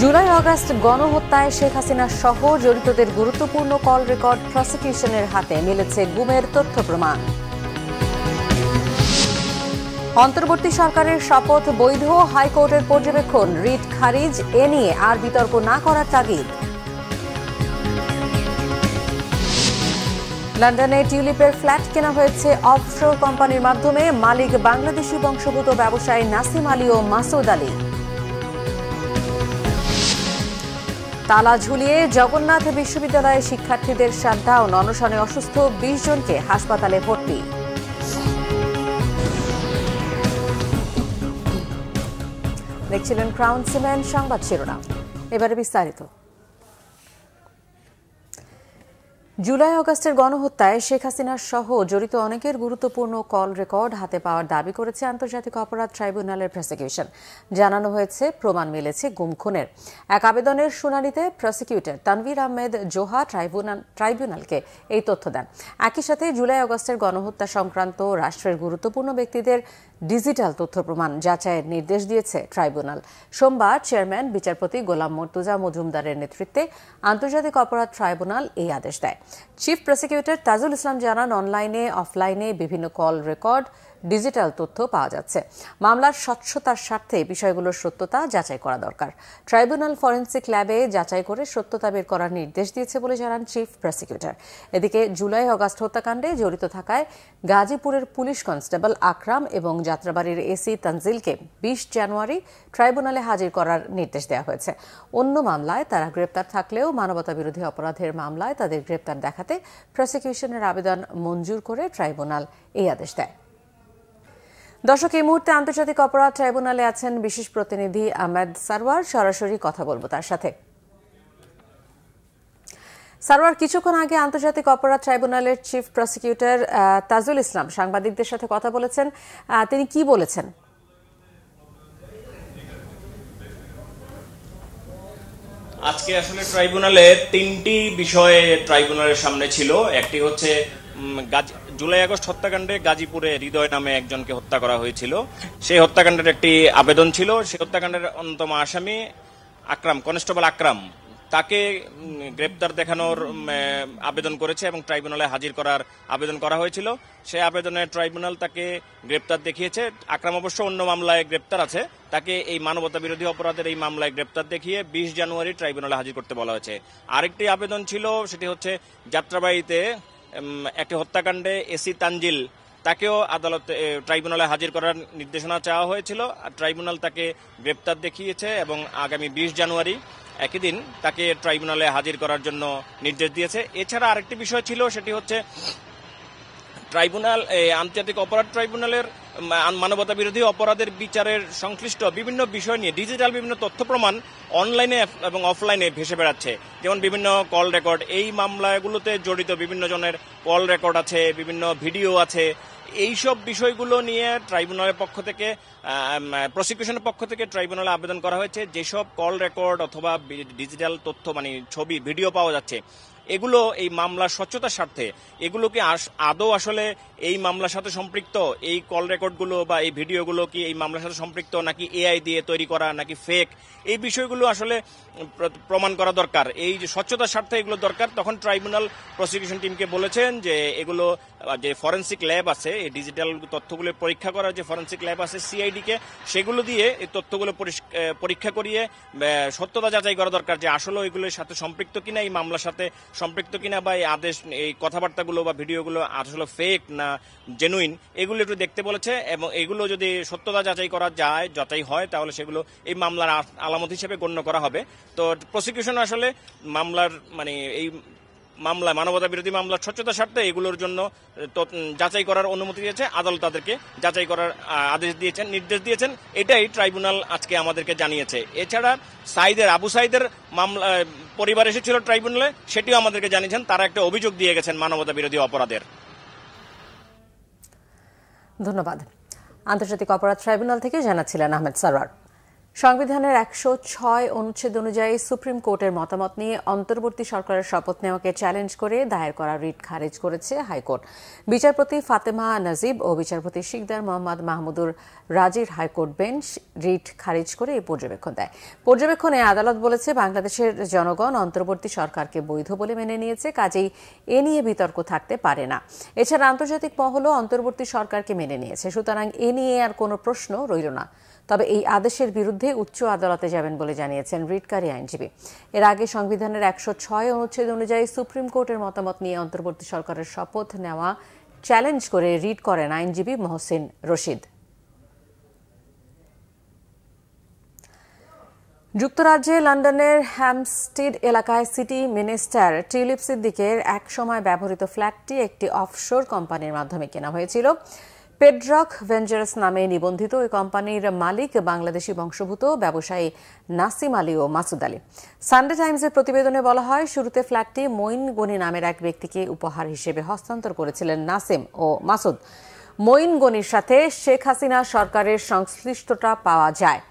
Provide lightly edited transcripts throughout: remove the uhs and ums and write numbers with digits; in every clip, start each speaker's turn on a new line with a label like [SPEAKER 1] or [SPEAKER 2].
[SPEAKER 1] July August গণহত্যায় Sheikh Hasina সহ জড়িতদের গুরুত্বপূর্ণ কল রেকর্ড প্রসিকিউশনের হাতে মিলেছে গুমের তথ্য প্রমাণ। অন্তর্বর্তী সরকারের শপথ বৈধ, হাইকোর্টের পর্যবেক্ষণ, রিট খারিজ, এ নিয়ে আর বিতর্ক না করার তাগিদ। লন্ডনে টিউলিপের ফ্ল্যাট কেনা হয়েছে অফশোর কোম্পানির মাধ্যমে, মালিক বাংলাদেশি বংশোদ্ভূত ব্যবসায়ী নাসিম আলী ও মাসুদ আলী। তালা ঝুলিয়ে জগন্নাথ বিশ্ববিদ্যালয়ের শিক্ষার্থীদের শাটডাউন, অনশনে অসুস্থ 20 জনকে হাসপাতালে ভর্তি। দেখছিলেন ক্রাউন সিমেন্ট সংবাদ শিরোনাম, এবারে বিস্তারিত। জুলাই আগস্টের গণহত্যায় শেখ হাসিনা সহ জড়িত অনেকের গুরুত্বপূর্ণ কল রেকর্ড হাতে পাওয়ার দাবি করেছে আন্তর্জাতিক অপরাধ ট্রাইব্যুনালের প্রসিকিউশন। জানানো হয়েছে প্রমাণ মিলেছে গুম খুনের। এক আবেদনের শুনানিতে প্রসিকিউটর তানভীর আহমেদ জোহা ট্রাইব্যুনালকে এই তথ্য দেন। একই সাথে জুলাই আগস্টের গণহত্যা সংক্রান্ত রাষ্ট্রের গুরুত্বপূর্ণ ব্যক্তিদের ডিজিটাল তথ্য প্রমাণ যাচাইয়ের নির্দেশ দিয়েছে ট্রাইব্যুনাল। সোমবার চেয়ারম্যান বিচারপতি গোলাম মর্তুজা মজুমদারের নেতৃত্বে আন্তর্জাতিক অপরাধ ট্রাইব্যুনাল এই আদেশ দেয়। চিফ প্রসিকিউটর তাজুল ইসলাম জানান, অনলাইনে অফলাইনে বিভিন্ন কল রেকর্ড, ডিজিটাল তথ্য পাওয়া যাচ্ছে। মামলার স্বচ্ছতার স্বার্থে বিষয়গুলোর সত্যতা যাচাই করা দরকার। ট্রাইব্যুনাল ফরেনসিক ল্যাবে যাচাই করে সত্যতা বের করার নির্দেশ দিয়েছে বলে জানান চিফ প্রসিকিউটর। এদিকে জুলাই আগস্ট হত্যাকাণ্ডে জড়িত থাকায় গাজীপুরের পুলিশ কনস্টেবল আকরাম এবং যাত্রাবাড়ির এসি তানজিলকে 20 জানুয়ারি ট্রাইব্যুনালে হাজির করার নির্দেশ দেওয়া হয়েছে। অন্য মামলায় তারা গ্রেপ্তার থাকলেও মানবতাবিরোধী অপরাধের মামলায় তাদের গ্রেপ্তার দেখাতে প্রসিকিউশনের আবেদন মঞ্জুর করে ট্রাইব্যুনাল এই আদেশ দেয়। দর্শক, এই মুহূর্তে আন্তর্জাতিক অপরাধ ট্রাইব্যুনালে আছেন বিশেষ প্রতিনিধি আহমেদ সারওয়ার। সরাসরি কথা বলবো তার সাথে। সারওয়ার, কিছুক্ষণ আগে আন্তর্জাতিক অপরাধ ট্রাইব্যুনালের চিফ প্রসিকিউটর তাজুল ইসলাম সাংবাদিকদের সাথে কথা বলেছেন। তিনি কি বলেছেন?
[SPEAKER 2] আজকে আসলে ট্রাইব্যুনালে 3টি বিষয়ে ট্রাইব্যুনালের সামনে ছিল। একটি হচ্ছে জুলাই আগস্ট হত্যাকাণ্ডে গাজীপুরে হৃদয় নামে একজনকে হত্যা করা হয়েছিল, সেই হত্যাকাণ্ডের একটি আবেদন ছিল। সেই হত্যাকাণ্ডের অন্যতম আসামি আকরাম, কনস্টেবল আকরাম, তাকে গ্রেপ্তার দেখানোর আবেদন করেছে এবং ট্রাইব্যুনালে হাজির করার আবেদন করা হয়েছিল। সেই আবেদনে ট্রাইব্যুনাল তাকে গ্রেপ্তার দেখিয়েছে। আকরাম অবশ্য অন্য মামলায় গ্রেপ্তার আছে, তাকে এই মানবতা বিরোধী অপরাধের এই মামলায় গ্রেপ্তার দেখিয়ে 20 জানুয়ারি ট্রাইব্যুনালে হাজির করতে বলা হয়েছে। আরেকটি আবেদন ছিল, সেটি হচ্ছে যাত্রাবাড়িতে একটি হত্যাকাণ্ডে এসি তানজিল, তাকেও আদালতে ট্রাইব্যুনালে হাজির করার নির্দেশনা চাওয়া হয়েছিল। ট্রাইব্যুনাল তাকে গ্রেপ্তার দেখিয়েছে এবং আগামী 20 জানুয়ারি একই দিন তাকে ট্রাইব্যুনালে হাজির করার জন্য নির্দেশ দিয়েছে। এছাড়া আরেকটি বিষয় ছিল, সেটি হচ্ছে ট্রাইব্যুনাল আন্তর্জাতিক অপরাধ ট্রাইব্যুনালের মানবতা বিরোধী অপরাধের বিচারের সংশ্লিষ্ট বিভিন্ন বিষয় নিয়ে ডিজিটাল বিভিন্ন তথ্য প্রমাণ অনলাইনে এবং অফলাইনে ভেসে বেড়াচ্ছে। যেমন বিভিন্ন কল রেকর্ড, এই মামলাগুলোতে জড়িত বিভিন্ন জনের কল রেকর্ড আছে, বিভিন্ন ভিডিও আছে। এইসব বিষয়গুলো নিয়ে ট্রাইব্যুনালের পক্ষ থেকে, প্রসিকিউশনের পক্ষ থেকে ট্রাইব্যুনালে আবেদন করা হয়েছে। যেসব কল রেকর্ড অথবা ডিজিটাল তথ্য মানে ছবি, ভিডিও পাওয়া যাচ্ছে, এগুলো এই মামলার স্বচ্ছতার স্বার্থে এগুলোকে আদৌ আসলে এই মামলার সাথে সম্পৃক্ত, এই কল রেকর্ডগুলো বা এই ভিডিওগুলো কি এই মামলার সাথে সম্পৃক্ত, নাকি এআই দিয়ে তৈরি করা, নাকি ফেক, এই বিষয়গুলো আসলে প্রমাণ করা দরকার। এই যে স্বচ্ছতার স্বার্থে এগুলো দরকার। তখন ট্রাইব্যুনাল প্রসিকিউশন টিমকে বলেছেন যে এগুলো যে ফরেনসিক ল্যাব আছে, এই ডিজিটাল তথ্যগুলো পরীক্ষা করার যে ফরেনসিক ল্যাব আছে সিআইডিকে, সেগুলো দিয়ে এই তথ্যগুলো পরীক্ষা করিয়ে সত্যতা যাচাই করা দরকার যে আসলে এগুলোর সাথে সম্পৃক্ত কিনা, এই মামলার সাথে সম্পৃক্ত কিনা, বা এই আদেশ, এই কথাবার্তাগুলো বা ভিডিওগুলো আসলে ফেক না জেনুইন, এগুলো একটু দেখতে বলেছে। এবং এগুলো যদি সত্যতা যাচাই করা যায়, যাচাই হয়, তাহলে সেগুলো এই মামলার আলামত হিসেবে গণ্য করা হবে। তো প্রসিকিউশন আসলে মামলার মানে এই মামলা, মানবতা বিরোধী মামলার স্বচ্ছতার স্বার্থে এগুলোর জন্য যাচাই করার অনুমতি দিয়েছে। আদালত তাদেরকে যাচাই করার আদেশ দিয়েছেন, নির্দেশ দিয়েছেন। এটাই ট্রাইব্যুনাল আজকে আমাদেরকে জানিয়েছে। এছাড়া আবু সাইদের মামলা পরিবার এসেছিল ট্রাইব্যুনালে, সেটিও আমাদেরকে জানিয়েছেন। তারা একটা অভিযোগ দিয়ে গেছেন মানবতা বিরোধী অপরাধের।
[SPEAKER 1] ধন্যবাদ। আন্তর্জাতিক অপরাধ ট্রাইব্যুনাল থেকে জানাচ্ছিলেন আহমেদ সারওয়ার। সংবিধানের ১০৬ অনুচ্ছেদ অনুযায়ী সুপ্রিম কোর্টের মতামত নিয়ে অন্তর্বর্তী সরকারের শপথ নেওয়াকে চ্যালেঞ্জ করে দায়ের করা রিট খারিজ করেছে হাইকোর্ট। বিচারপতি ফাতেমা নাজিব ও বিচারপতি শিকদার মোহাম্মদ মাহমুদুর রাজির হাইকোর্ট বেঞ্চ রিট খারিজ করে এই পর্যবেক্ষণ দেয়। পর্যবেক্ষণে আদালত বলেছে, বাংলাদেশের জনগণ অন্তর্বর্তী সরকারকে বৈধ বলে মেনে নিয়েছে, কাজেই এ নিয়ে বিতর্ক থাকতে পারে না। এছাড়া আন্তর্জাতিক মহলও অন্তর্বর্তী সরকারকে মেনে নিয়েছে, সুতরাং এ নিয়ে আর কোনো প্রশ্ন রইল না। তবে এই আদেশের বিরুদ্ধে উচ্চ আদালতে যাবেন বলে জানিয়েছেন রিটকারী আইনজীবী। এর আগে সংবিধানের ১০৬ অনুচ্ছেদ অনুযায়ী সুপ্রিম কোর্টের মতামত নিয়ে অন্তর্বর্তী সরকারের শপথ নেওয়া চ্যালেঞ্জ করে রিট করেন আইনজীবী মহসিন রশিদ। যুক্তরাজ্যে লন্ডনের হ্যামস্টেড এলাকায় সিটি মিনিস্টার টিউলিপ সিদ্দিকের একসময় ব্যবহৃত ফ্ল্যাটটি একটি অফশোর কোম্পানির মাধ্যমে কেনা হয়েছিল। পেডরক ভেঞ্চার্স নামে নিবন্ধিত ওই কোম্পানির মালিক বাংলাদেশি বংশোদ্ভূত ব্যবসায়ী নাসিম আলী ও মাসুদ আলী। সানডে টাইমসের প্রতিবেদনে বলা হয়, শুরুতে ফ্ল্যাটটি মঈন গনি নামের এক ব্যক্তিকে উপহার হিসেবে হস্তান্তর করেছিলেন নাসিম ও মাসুদ। মঈন গনির সাথে শেখ হাসিনা সরকারের সংশ্লিষ্টতা পাওয়া যায়।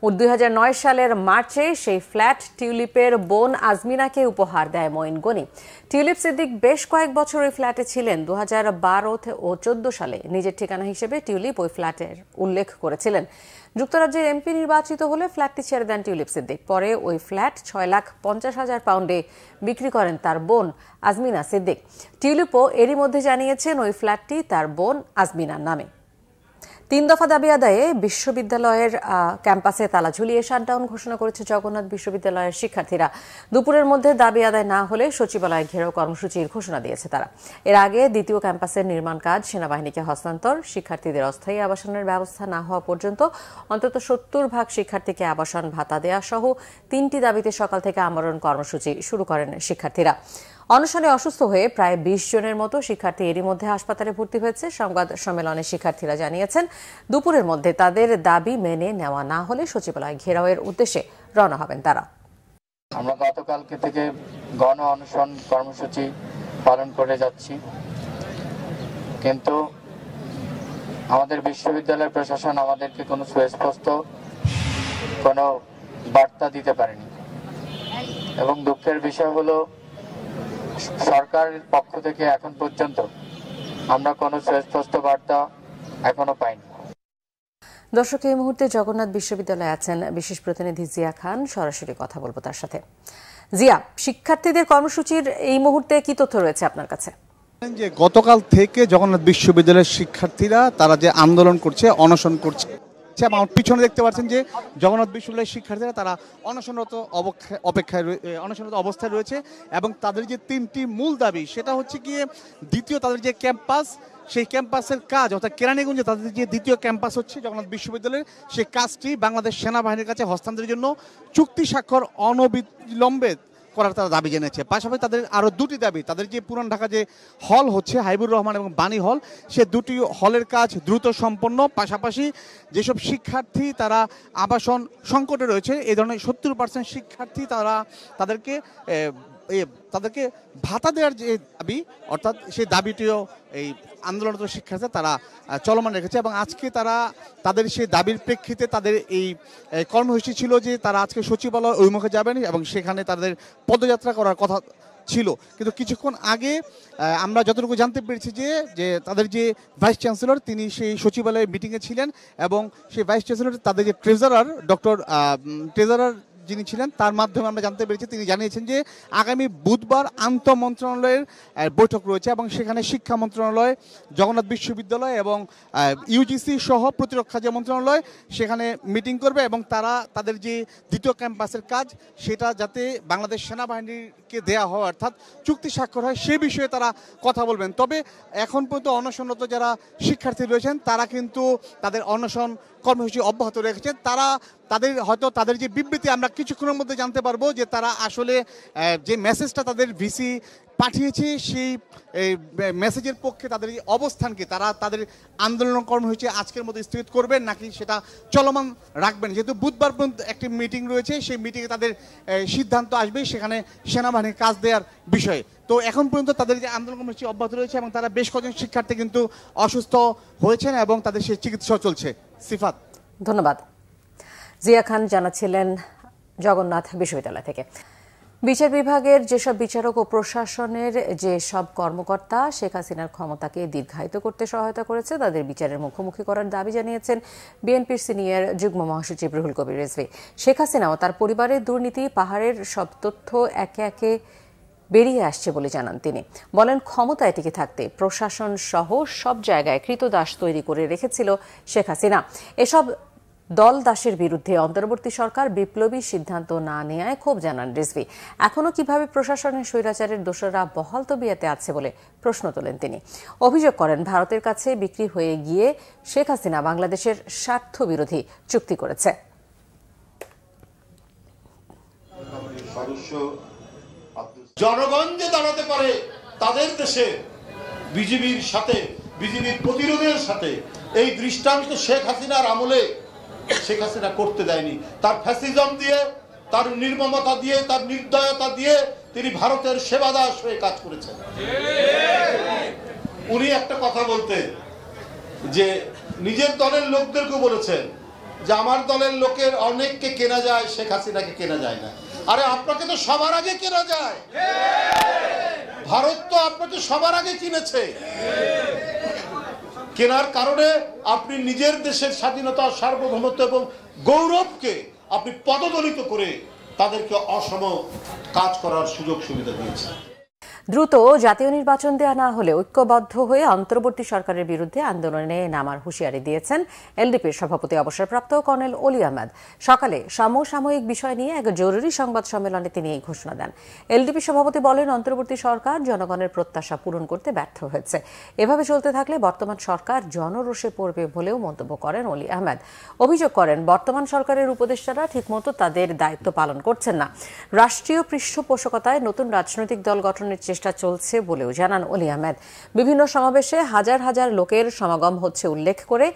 [SPEAKER 1] ২০০৯ সালের মার্চে সেই ফ্ল্যাট টিউলিপের বোন আজমিনাকে উপহার দেয় মঈন গনি। টিউলিপ সিদ্দিক বেশ কয়েক বছর ওই ফ্ল্যাটে ছিলেন। ২০১২ ও ২০১৪ সালে নিজের ঠিকানা হিসেবে টিউলিপ ওই ফ্ল্যাটের উল্লেখ করেছিলেন। যুক্তরাজ্যের এমপি নির্বাচিত হলে ফ্ল্যাটটি ছেড়ে দেন টিউলিপ সিদ্দিক। পরে ওই ফ্ল্যাট ৬,৫০,০০০ পাউন্ডে বিক্রি করেন তার বোন আজমিনা সিদ্দিক। টিউলিপও এরই মধ্যে জানিয়েছেন ওই ফ্ল্যাটটি তার বোন আজমিনার নামে। ৩ দফা দাবি আদায়ে বিশ্ববিদ্যালয়ের ক্যাম্পাসে তালা ঝুলিয়ে শাটডাউন ঘোষণা করেছে জগন্নাথ বিশ্ববিদ্যালয়ের শিক্ষার্থীরা। দুপুরের মধ্যে দাবি আদায় না হলে সচিবালয় ঘেরাও কর্মসূচির ঘোষণা দিয়েছে তারা। এর আগে দ্বিতীয় ক্যাম্পাসের নির্মাণ কাজ সেনাবাহিনীকে হস্তান্তর, শিক্ষার্থীদের অস্থায়ী আবাসনের ব্যবস্থা না হওয়া পর্যন্ত অন্তত ৭০% শিক্ষার্থীকে আবাসন ভাতা দেয়া সহ ৩টি দাবিতে সকাল থেকে আমরণ কর্মসূচি শুরু করেন শিক্ষার্থীরা। অনশনে অসুস্থ হয়ে প্রায় ২০ জনের মতো শিক্ষার্থী এরই মধ্যে হাসপাতালে ভর্তি হয়েছে। সংবাদ সম্মেলনে শিক্ষার্থীরা জানিয়েছেন, দুপুরের মধ্যে তাদের দাবি মেনে নেওয়া না হলে সচিবালয় ঘেরাওয়ের উদ্দেশ্যে রওনা হবেন তারা।
[SPEAKER 3] আমরা গতকালকে থেকে গণ অনশন কর্মসূচি পালন করে যাচ্ছি, কিন্তু আমাদের বিশ্ববিদ্যালয় প্রশাসন আমাদেরকে কোনো সুস্পষ্ট কোনো বার্তা দিতে পারেনি এবং দুঃখের বিষয় হলো সরকারের পক্ষ থেকে এখন পর্যন্ত আমরা কোনো সুস্পষ্ট বার্তা এখনো পাইনি।
[SPEAKER 1] দর্শক, এই মুহূর্তে জগন্নাথ বিশ্ববিদ্যালয়ে আছেন বিশেষ প্রতিনিধি জিয়া খান, সরাসরি কথা বলবো তার সাথে। জিয়া, শিক্ষার্থীদের কর্মসূচির এই মুহূর্তে কি তথ্য রয়েছে আপনার কাছে?
[SPEAKER 4] যে গতকাল থেকে জগন্নাথ বিশ্ববিদ্যালয়ের শিক্ষার্থীরা তারা যে আন্দোলন করছে, অনশন করছে, আমার পিছনে দেখতে পাচ্ছেন যে জগন্নাথ বিশ্ববিদ্যালয়ের শিক্ষার্থীরা তারা অনশনরত অবস্থায় রয়েছে এবং তাদের যে 3টি মূল দাবি, সেটা হচ্ছে গিয়ে দ্বিতীয় তাদের যে ক্যাম্পাস, সেই ক্যাম্পাসের কাজ অর্থাৎ কেরানীগঞ্জে তাদের যে দ্বিতীয় ক্যাম্পাস হচ্ছে জগন্নাথ বিশ্ববিদ্যালয়ের, সেই কাজটি বাংলাদেশ সেনাবাহিনীর কাছে হস্তান্তরের জন্য চুক্তি স্বাক্ষর অনবিলম্বে করার তারা দাবি জেনেছে। পাশাপাশি তাদের আরও 2টি দাবি, তাদের যে পুরান ঢাকা যে হল হচ্ছে হাইবুর রহমান এবং বাণী হল, সে 2টি হলের কাজ দ্রুত সম্পন্ন। পাশাপাশি যেসব শিক্ষার্থী তারা আবাসন সংকটে রয়েছে, এই ধরনের 70% শিক্ষার্থী তাদেরকে ভাতা দেওয়ার যে দাবি, অর্থাৎ সেই দাবিটিও এই আন্দোলনরত শিক্ষার্থীরা তারা চলমান রেখেছে এবং আজকে তারা তাদের সেই দাবির প্রেক্ষিতে তাদের এই কর্মসূচি ছিল যে তারা আজকে সচিবালয় অভিমুখে যাবেন এবং সেখানে তাদের পদযাত্রা করার কথা ছিল। কিন্তু কিছুক্ষণ আগে আমরা যতটুকু জানতে পেরেছি যে তাদের যে ভাইস চ্যান্সেলর তিনি সেই সচিবালয়ে মিটিংয়ে ছিলেন এবং সেই ভাইস চ্যান্সেলর তাদের যে ট্রেজারার যিনি ছিলেন তার মাধ্যমে আমরা জানতে পেরেছি, তিনি জানিয়েছেন যে আগামী বুধবার আন্তঃ মন্ত্রণালয়ের বৈঠক রয়েছে এবং সেখানে শিক্ষা মন্ত্রণালয়, জগন্নাথ বিশ্ববিদ্যালয় এবং ইউজিসি সহ প্রতিরক্ষা যে মন্ত্রণালয় সেখানে মিটিং করবে এবং তারা তাদের যে দ্বিতীয় ক্যাম্পাসের কাজ সেটা যাতে বাংলাদেশ সেনাবাহিনীকে দেয়া হয় অর্থাৎ চুক্তি স্বাক্ষর হয় সে বিষয়ে তারা কথা বলবেন। তবে এখন পর্যন্ত অনশনরত যারা শিক্ষার্থী রয়েছেন তারা কিন্তু তাদের অনশন কর্মসূচি অব্যাহত রেখেছেন। তাদের যে বিবৃতি আমরা কিছুক্ষণের মধ্যে জানতে পারবো যে তারা আসলে যে মেসেজটা তাদের ভিসি পাঠিয়েছে সেই মেসেজের পক্ষে তাদের যে অবস্থানকে তারা তাদের আন্দোলন কর্মসূচি আজকের মধ্যে স্থগিত করবেন নাকি সেটা চলমান রাখবেন। যেহেতু বুধবার পর্যন্ত একটি মিটিং রয়েছে, সেই মিটিংয়ে তাদের সিদ্ধান্ত আসবে সেখানে সেনাবাহিনীর কাজ দেওয়ার বিষয়ে। তো এখন পর্যন্ত তাদের যে আন্দোলন কর্মসূচি অব্যাহত রয়েছে এবং তারা বেশ কয়েকজন শিক্ষার্থী কিন্তু অসুস্থ হয়েছেন এবং তাদের সেই চিকিৎসা চলছে। সিফাত,
[SPEAKER 1] ধন্যবাদ। জিয়া খান জানাচ্ছিলেন জগন্নাথ বিশ্ববিদ্যালয় থেকে। বিচার বিভাগের যেসব বিচারক ও প্রশাসনের যেসব কর্মকর্তা শেখ হাসিনার ক্ষমতাকে দীর্ঘায়িত করতে সহায়তা করেছে তাদের বিচারের মুখোমুখি করার দাবি জানিয়েছেন বিএনপির সিনিয়র যুগ্ম মহাসচিব রুহুল কবির রিজভী। শেখ হাসিনা ও তার পরিবারের দুর্নীতি পাহাড়ের সব তথ্য একে একে বেরিয়ে আসছে বলে জানান তিনি। বলেন, ক্ষমতায় টিকে থাকতে প্রশাসন সহ সব জায়গায় কৃতদাস তৈরি করে রেখেছিল শেখ হাসিনা। এসব দল দাসের বিরুদ্ধে অন্তর্বর্তী সরকার বিপ্লবী সিদ্ধান্ত না নেওয়ায় ক্ষোভ জানান রিজভী। এখনও কিভাবে প্রশাসনের স্বৈরাচারের দোষরা বহাল তবিয়তে আছে বলে প্রশ্ন তোলেন তিনি। অভিযোগ করেন, ভারতের কাছে বিক্রি হয়ে গিয়ে শেখ হাসিনা বাংলাদেশের স্বার্থ বিরোধী চুক্তি করেছে।
[SPEAKER 5] জনগণ যে দাঁড়াতে পারে তাদের দেশে বিজেপির সাথে, বিজেপির প্রতিরোধের সাথে এই দৃষ্টান্ত শেখ হাসিনার আমলে শেখ হাসিনা করতে দেয়নি। তার ফ্যাসিজম দিয়ে, তার নির্মমতা দিয়ে, তার নির্দয়তা দিয়ে তিনি ভারতের সেবাদাস হয়ে কাজ করেছেন। উনি একটা কথা বলতেন যে নিজের দলের লোকদেরকে বলেছেন যে আমার দলের লোকের অনেককে কেনা যায়, শেখ হাসিনাকে কেনা যায় না। আরে আপনাকে তো সবার আগে কেনা যায়, ভারত তো আপনাকে সবার আগে কিনেছে। কেনার কারণে আপনি নিজের দেশের স্বাধীনতা, সার্বভৌমত্ব এবং গৌরবকে আপনি পদদলিত করে তাদেরকে অসম কাজ করার সুযোগ সুবিধা দিয়েছেন।
[SPEAKER 1] দ্রুত জাতীয় নির্বাচন দেয়া না হলে ঐক্যবদ্ধ হয়ে অন্তর্বর্তী সরকারের বিরুদ্ধে আন্দোলনে নামার হুঁশিয়ারি দিয়েছেন এলডিপির সভাপতি অবসরপ্রাপ্ত কর্নেল অলি আহমেদ। সকালে সমসাময়িক বিষয় নিয়ে এক জরুরি সংবাদ সম্মেলনে তিনি এই ঘোষণা দেন। এলডিপি সভাপতি বলেন, অন্তর্বর্তী সরকার জনগণের প্রত্যাশা পূরণ করতে ব্যর্থ হয়েছে। এভাবে চলতে থাকলে বর্তমান সরকার জনরোষে পড়বে বলেও মন্তব্য করেন অলি আহমেদ। অভিযোগ করেন, বর্তমান সরকারের উপদেষ্টারা ঠিকমতো তাদের দায়িত্ব পালন করছেন না। রাষ্ট্রীয় পৃষ্ঠপোষকতায় নতুন রাজনৈতিক দল গঠনের চেষ্টা চলছে বলেও জানান অলি আহমেদ। বিভিন্ন সমাবেশে হাজার হাজার লোকের সমাগম হচ্ছে উল্লেখ করে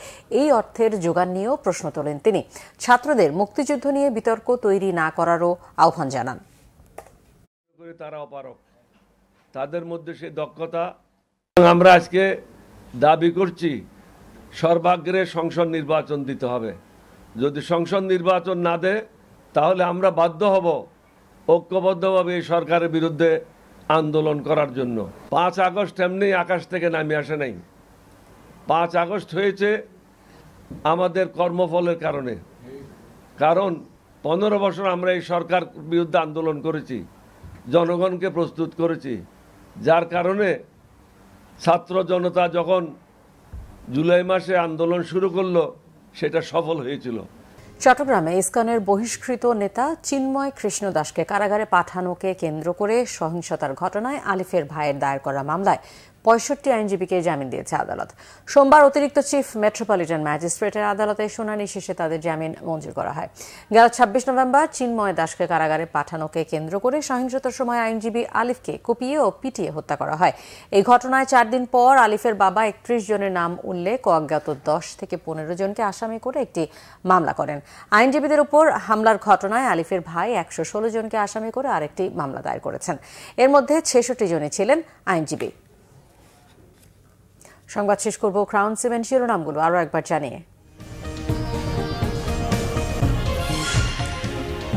[SPEAKER 1] এই অর্থের যোগান নিয়েও প্রশ্ন তোলেন তিনি। ছাত্রদের মুক্তিযুদ্ধ নিয়ে বিতর্ক তৈরি না করারও আহ্বান জানান।
[SPEAKER 6] তারা অপারক, তাদের মধ্যে সেই দক্ষতা। আমরা আজকে দাবি করছি সর্বাগ্রে সংসদ নির্বাচন দিতে হবে। যদি সংসদ নির্বাচন না দেয় তাহলে আমরা বাধ্য হব ঐক্যবদ্ধভাবে এই সরকারের বিরুদ্ধে আন্দোলন করার জন্য। 5 আগস্ট এমনি আকাশ থেকে নামে আসে নাই। 5 আগস্ট হয়েছে আমাদের কর্মফলের কারণে। কারণ 15 বছর আমরা এই সরকার বিরুদ্ধে আন্দোলন করেছি, জনগণকে প্রস্তুত করেছি, যার কারণে ছাত্র জনতা যখন জুলাই মাসে আন্দোলন শুরু করলো সেটা সফল হয়েছিল।
[SPEAKER 1] চট্টগ্রামে ইসকনের বহিষ্কৃত নেতা চিন্ময় কৃষ্ণ দাসকে কারাগারে পাঠানোকে কেন্দ্র করে সহিংসতার ঘটনায় আলিফের ভাইয়ের দায়ের করা মামলায় 65 আইনজীবীকে জামিন দিয়েছে আদালত। সোমবার অতিরিক্ত চিফ মেট্রোপলিটন ম্যাজিস্ট্রেটের আদালতে শুনানি শেষে তাদের জামিন মঞ্জুর করা হয়। গেল 26 নভেম্বর চিন্ময় দাসকে কারাগারে পাঠানোকে কেন্দ্র করে সহিংসতার সময় আইনজীবী আলিফকে কুপিয়ে ও পিটিয়ে হত্যা করা হয়। এই ঘটনায় 4 দিন পর আলিফের বাবা 31 জনের নাম উল্লেখ ও অজ্ঞাত 10 থেকে 15 জনকে আসামি করে একটি মামলা করেন। আইনজীবীদের উপর হামলার ঘটনায় আলিফের ভাই 116 জনকে আসামি করে আরেকটি মামলা দায়ের করেছেন। এর মধ্যে 66 জনই ছিলেন আইনজীবী। সংবাদ শেষ করব ক্রাউন সিমেন্ট শিরোনামগুলো আরও একবার জানিয়ে।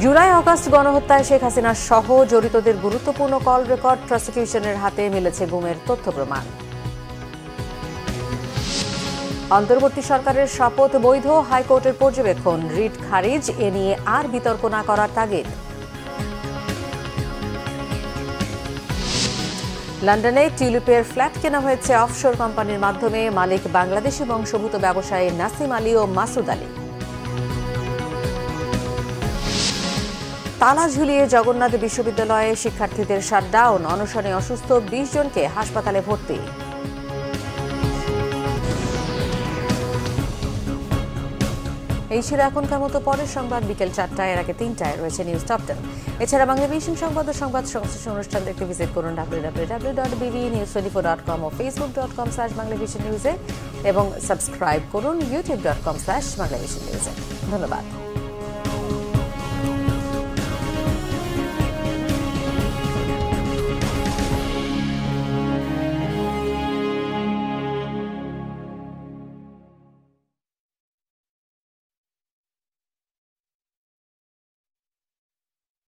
[SPEAKER 1] জুলাই আগস্ট গণহত্যায় শেখ হাসিনা সহ জড়িতদের গুরুত্বপূর্ণ কল রেকর্ড প্রসিকিউশনের হাতে মিলেছে গুমের তথ্য প্রমাণ। অন্তর্বর্তী সরকারের শপথ বৈধ, হাইকোর্টের পর্যবেক্ষণ, রিট খারিজ, এ নিয়ে আর বিতর্ক না করার তাগিদ। লন্ডনে টিউলিপের ফ্ল্যাট কেনা হয়েছে অফশোর কোম্পানির মাধ্যমে, মালিক বাংলাদেশি বংশোদ্ভূত ব্যবসায়ী নাসিম আলী ও মাসুদ আলী। তালা ঝুলিয়ে জগন্নাথ বিশ্ববিদ্যালয়ে শিক্ষার্থীদের শাটডাউন, অনশনে অসুস্থ 20 জনকে হাসপাতালে ভর্তি। এই ছিল এখনকার মতো। পরের সংবাদ বিকেল 4টায়, এর আগে 3টায় রয়েছে নিউজ টপ 10। এছাড়া বাংলাভিশন সংবাদ ও সংবাদ সংশ্লিষ্ট অনুষ্ঠান দেখতে ভিজিট করুন www.bbnews24.com ও facebook.com/বাংলাভিশন নিউজে এবং সাবস্ক্রাইব করুন youtube.com/বাংলাভিশন নিউজে। ধন্যবাদ।